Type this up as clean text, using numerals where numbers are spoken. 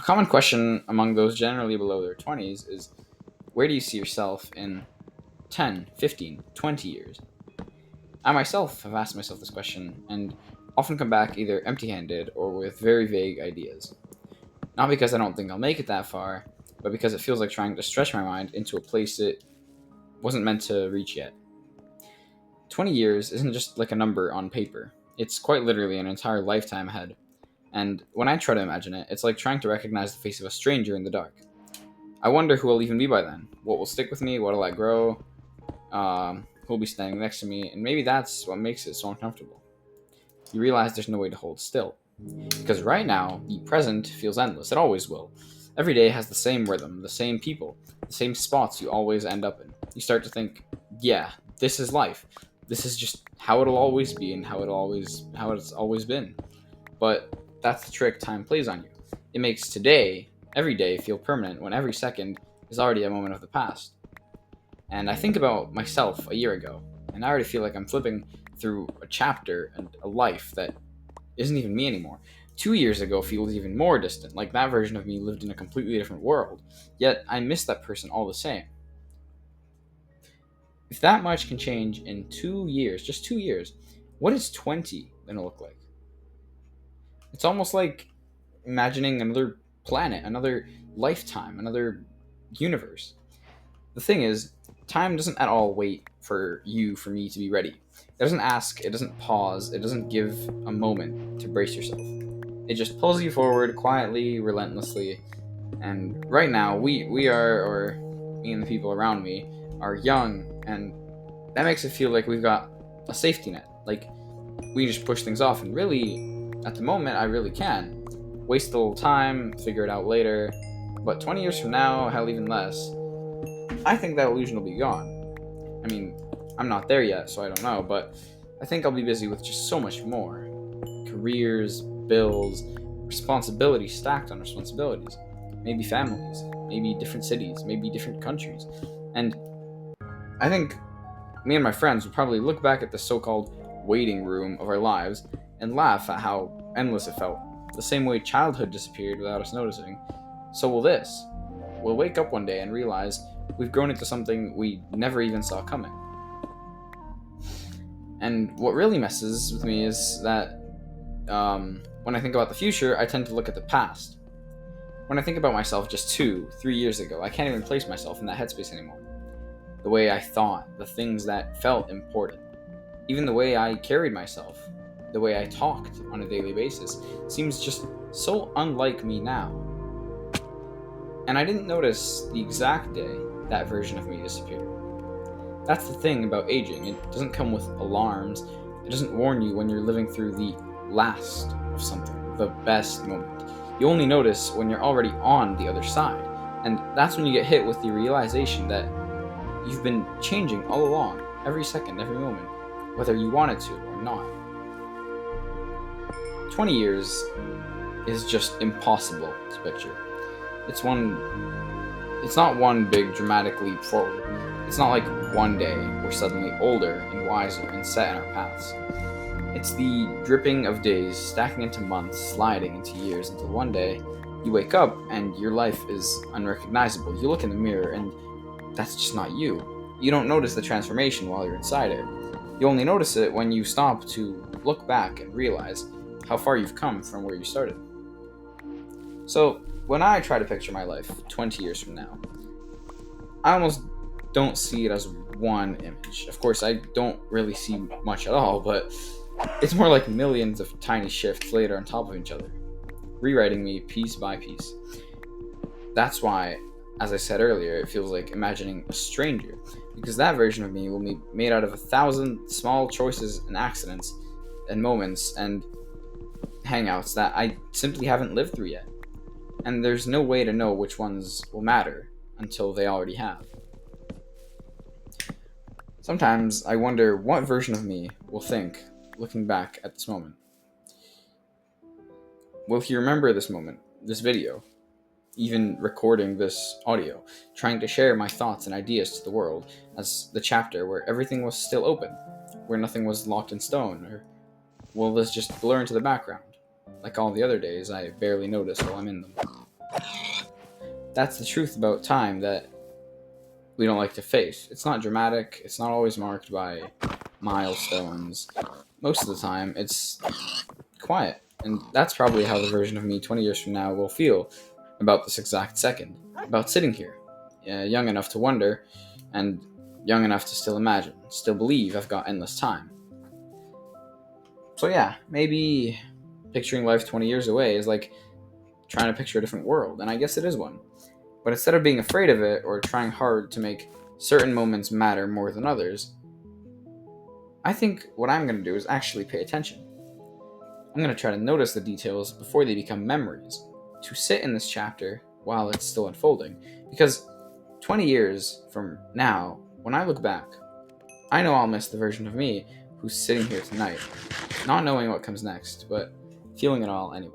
common question among those generally below their 20s is, where do you see yourself in 10, 15, 20 years? I myself have asked myself this question and often come back either empty handed or with very vague ideas. Not because I don't think I'll make it that far, but because it feels like trying to stretch my mind into a place it wasn't meant to reach yet. 20 years isn't just like a number on paper, it's quite literally an entire lifetime ahead. And when I try to imagine it, it's like trying to recognize the face of a stranger in the dark. I wonder who I'll even be by then. What will stick with me? What'll I grow? Who'll be standing next to me? And maybe that's what makes it so uncomfortable. You realize there's no way to hold still. Because right now, the present feels endless. It always will. Every day has the same rhythm, the same people, the same spots you always end up in. You start to think, yeah, this is life. This is just how it'll always be and how it's always been. But that's the trick time plays on you. It makes today, every day, feel permanent when every second is already a moment of the past. And I think about myself a year ago, and I already feel like I'm flipping through a chapter and a life that isn't even me anymore. 2 years ago feels even more distant, like that version of me lived in a completely different world, yet I miss that person all the same. If that much can change in 2 years, just 2 years, what is 20 gonna look like? It's almost like imagining another planet, another lifetime, another universe. The thing is, time doesn't at all wait for you, for me to be ready. It doesn't ask, it doesn't pause, it doesn't give a moment to brace yourself. It just pulls you forward quietly, relentlessly. And right now, we are, or me and the people around me, are young, and that makes it feel like we've got a safety net. Like, we just push things off, and really, at the moment, I really can. Waste a little time, figure it out later. But 20 years from now, hell, even less, I think that illusion will be gone. I mean, I'm not there yet, so I don't know, but I think I'll be busy with just so much more. Careers, bills, responsibilities stacked on responsibilities. Maybe families, maybe different cities, maybe different countries. And I think me and my friends would probably look back at the so-called waiting room of our lives and laugh at how endless it felt. The same way childhood disappeared without us noticing, so will this. We'll wake up one day and realize we've grown into something we never even saw coming. And what really messes with me is that when I think about the future, I tend to look at the past. When I think about myself just 2, 3 years ago, I can't even place myself in that headspace anymore. The way I thought, the things that felt important, even the way I carried myself, the way I talked on a daily basis, seems just so unlike me now. And I didn't notice the exact day that version of me disappeared. That's the thing about aging. It doesn't come with alarms. It doesn't warn you when you're living through the last of something, the best moment. You only notice when you're already on the other side. And that's when you get hit with the realization that you've been changing all along, every second, every moment, whether you wanted to or not. 20 years is just impossible to picture. It's not one big dramatic leap forward. It's not like one day we're suddenly older and wiser and set in our paths. It's the dripping of days stacking into months, sliding into years until one day you wake up and your life is unrecognizable. You look in the mirror and that's just not you. You don't notice the transformation while you're inside it. You only notice it when you stop to look back and realize how far you've come from where you started. So, when I try to picture my life 20 years from now, I almost don't see it as one image. Of course, I don't really see much at all, but it's more like millions of tiny shifts laid on top of each other, rewriting me piece by piece. That's why, as I said earlier, it feels like imagining a stranger, because that version of me will be made out of 1,000 small choices and accidents and moments and hangouts that I simply haven't lived through yet. And there's no way to know which ones will matter until they already have. Sometimes I wonder what version of me will think, looking back at this moment. Will he remember this moment, this video, even recording this audio, trying to share my thoughts and ideas to the world as the chapter where everything was still open, where nothing was locked in stone, or will this just blur into the background, like all the other days I barely notice while I'm in them? That's the truth about time that we don't like to face. It's not dramatic, it's not always marked by milestones. Most of the time, it's quiet. And that's probably how the version of me 20 years from now will feel about this exact second, about sitting here, young enough to wonder, and young enough to still imagine, still believe I've got endless time. So yeah, maybe picturing life 20 years away is like trying to picture a different world, and I guess it is one. But instead of being afraid of it or trying hard to make certain moments matter more than others, I think what I'm going to do is actually pay attention. I'm going to try to notice the details before they become memories, to sit in this chapter while it's still unfolding. Because 20 years from now, when I look back, I know I'll miss the version of me who's sitting here tonight, not knowing what comes next, but feeling it all anyway.